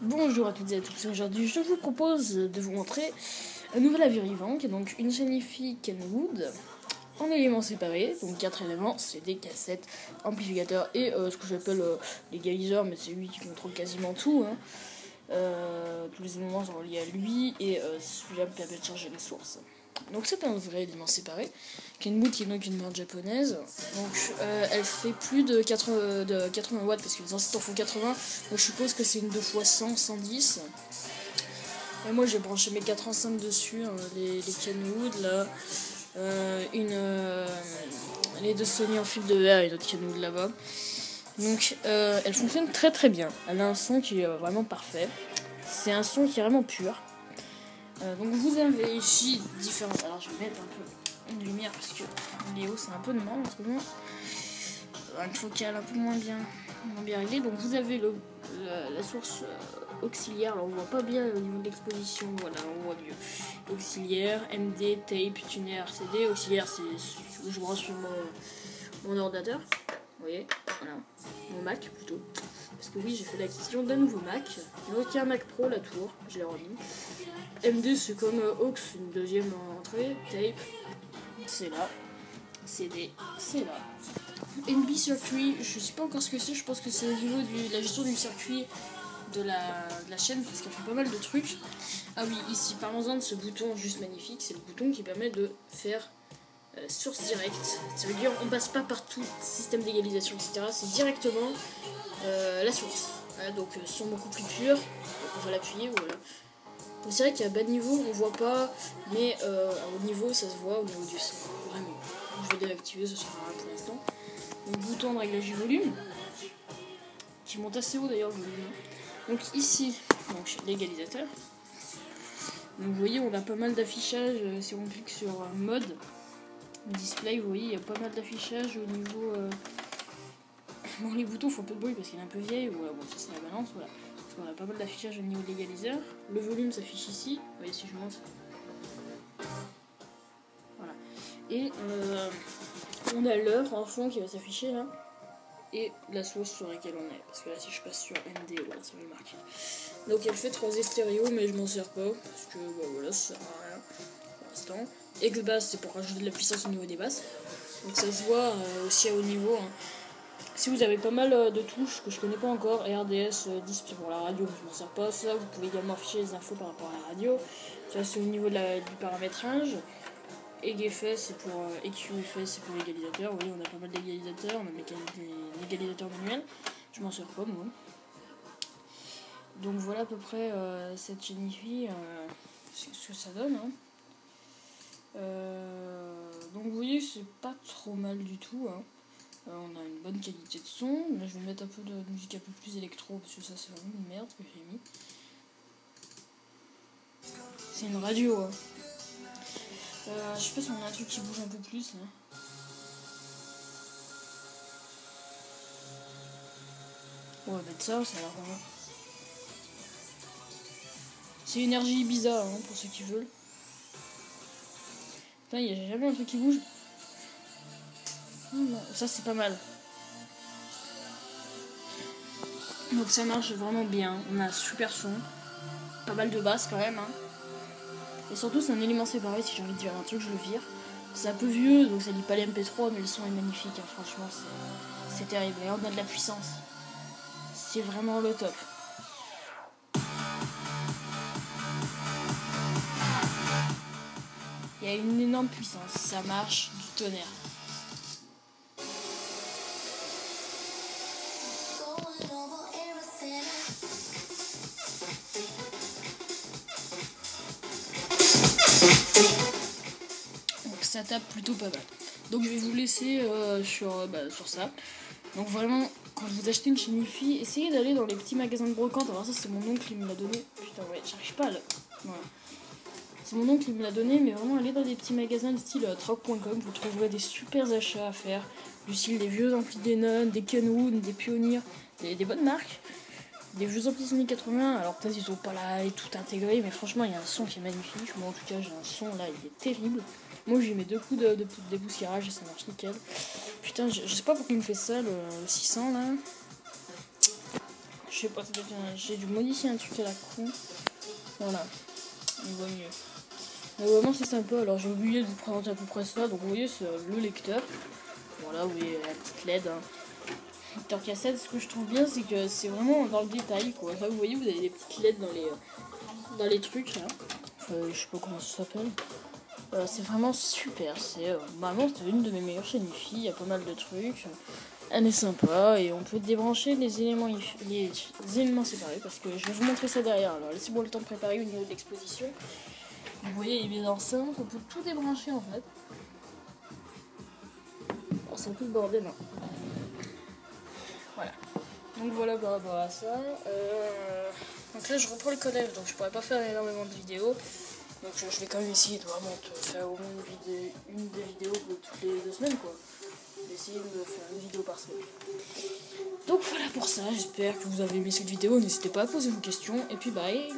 Bonjour à toutes et à tous, aujourd'hui je vous propose de vous montrer un nouvel avion vivant qui est donc une Jennifer Kenwood en éléments séparés, donc 4 éléments, c'est des cassettes, amplificateurs et ce que j'appelle l'égaliseur, mais c'est lui qui contrôle quasiment tout. Tous les éléments sont reliés à lui et celui-là me permet de charger les sources. Donc c'est un vrai élément séparé. Kenwood qui est donc une marque japonaise. Donc elle fait plus de 80 watts parce que les anciens en font 80. Donc je suppose que c'est une 2x100, 110. Et moi j'ai branché mes 4 enceintes dessus, les Kenwood là. Les deux Sony en fil de verre et l'autre Kenwood là-bas. Donc elle fonctionne très très bien. Elle a un son qui est vraiment parfait. C'est un son qui est vraiment pur. Donc vous avez ici différents... Alors je vais mettre un peu de lumière parce que Léo c'est un peu de mal en ce moment. Une focale un peu moins bien réglée. Donc vous avez la source auxiliaire. Alors on voit pas bien au niveau de l'exposition. Voilà, on voit mieux. Auxiliaire, MD, tape, tuner, RCD. Auxiliaire c'est ce que je branche sur mon ordinateur. Vous voyez, voilà, mon Mac plutôt. Parce que oui, j'ai fait l'acquisition d'un nouveau Mac. Donc il y a un Mac Pro, la tour, je l'ai remis. MD c'est comme aux, une deuxième entrée. Tape, c'est là. CD, c'est là. NB Circuit, je sais pas encore ce que c'est, je pense que c'est au niveau de la gestion du circuit de la chaîne, parce qu'elle fait pas mal de trucs. Ah oui, ici, parlons-en de ce bouton juste magnifique, c'est le bouton qui permet de faire source directe. Ça veut dire on passe pas par tout système d'égalisation, etc. C'est directement la source. Voilà, donc son beaucoup plus pur, donc on va l'appuyer, voilà. Donc c'est vrai qu'à bas niveau on voit pas, mais au niveau ça se voit au niveau du son, vraiment. Je vais désactiver, ce sera rien pour l'instant. Donc bouton de réglage du volume, qui monte assez haut d'ailleurs le volume. Donc ici, l'égalisateur. Donc vous voyez on a pas mal d'affichage, si on clique sur mode, display, vous voyez il y a pas mal d'affichage au niveau... Bon les boutons font un peu de bruit parce qu'il est un peu vieille, voilà, bon ça c'est la balance, voilà. On a pas mal d'affichage au niveau de l'égaliseur. Le volume s'affiche ici. Vous voyez si je monte. Voilà. Et on a l'heure en fond qui va s'afficher là. Et la source sur laquelle on est. Parce que là si je passe sur MD, voilà, ça va le marquer. Donc elle fait 3D stéréo mais je m'en sers pas. Parce que bah, voilà, ça sert à rien pour l'instant. X-bass c'est pour rajouter de la puissance au niveau des basses. Donc ça se voit aussi à haut niveau. Hein. Si vous avez pas mal de touches que je connais pas encore, RDS 10 pour la radio, je m'en sers pas, ça vous pouvez également afficher les infos par rapport à la radio. Ça c'est au niveau du paramétrage. EGFS c'est pour EQFS c'est pour l'égalisateur. Vous voyez on a pas mal d'égalisateurs, on a des égalisateurs manuels. Je m'en sers pas moi. Donc voilà à peu près cette Jennifer, ce que ça donne. Hein. Donc vous voyez c'est pas trop mal du tout. Hein. On a une bonne qualité de son. Là, je vais mettre un peu de musique un peu plus électro parce que ça c'est vraiment une merde ce que j'ai mis. C'est une radio. Hein. Je sais pas si on a un truc qui bouge un peu plus là. On va mettre ça, ça a l'air vraiment. C'est énergie bizarre hein, pour ceux qui veulent. Putain, il n'y a jamais un truc qui bouge. Non, ça c'est pas mal. Donc ça marche vraiment bien. On a un super son. Pas mal de basses quand même. Hein. Et surtout c'est un élément séparé, si j'ai envie de dire un truc je le vire. C'est un peu vieux donc ça lit pas les MP3 mais le son est magnifique, hein. Franchement c'est terrible. Et on a de la puissance. C'est vraiment le top. Il y a une énorme puissance, ça marche du tonnerre. Donc ça tape plutôt pas mal. Donc je vais vous laisser sur ça. Donc vraiment, quand vous achetez une Jennifer, essayez d'aller dans les petits magasins de brocante. Alors ça c'est mon oncle qui me l'a donné. Putain ouais, j'arrive pas à le... Voilà. C'est mon oncle qui me l'a donné, mais vraiment allez dans des petits magasins du style troc.com, vous trouverez des super achats à faire. Du style des vieux amplis Denon, des Kenwood, des Pioneer, des bonnes marques. Des vieux amplis Sony 80, alors peut-être ils sont pas là et tout intégré, mais franchement il y a un son qui est magnifique. Moi en tout cas j'ai un son là, il est terrible. Moi j'ai mis 2 coups de déboussiérage et ça marche nickel. Putain je sais pas pourquoi il me fait ça le 600 là. Je je sais pas, j'ai dû modifier un truc à la con. Voilà, on voit mieux. Mais vraiment c'est sympa, alors j'ai oublié de vous présenter à peu près ça. Donc vous voyez c'est le lecteur. Voilà, vous voyez la petite LED. Hein. Lecteur cassette, ce que je trouve bien c'est que c'est vraiment dans le détail quoi. Là vous voyez vous avez des petites LED dans les trucs là. Je sais pas comment ça s'appelle. C'est vraiment super, vraiment c'est une de mes meilleures chaînes IFI, il y a pas mal de trucs. Elle est sympa et on peut débrancher les éléments séparés parce que je vais vous montrer ça derrière. Alors laissez-moi le temps de préparer au niveau de l'exposition. Vous voyez il est dans 5, on peut tout débrancher en fait. Alors c'est un peu le bordel hein. Voilà. Donc voilà par rapport à ça. Donc là je reprends le collège donc je pourrais pas faire énormément de vidéos. Donc je vais quand même essayer de vraiment te faire au moins une des vidéos toutes les 2 semaines quoi. D'essayer de faire une vidéo par semaine. Donc voilà pour ça, j'espère que vous avez aimé cette vidéo, n'hésitez pas à poser vos questions et puis bye.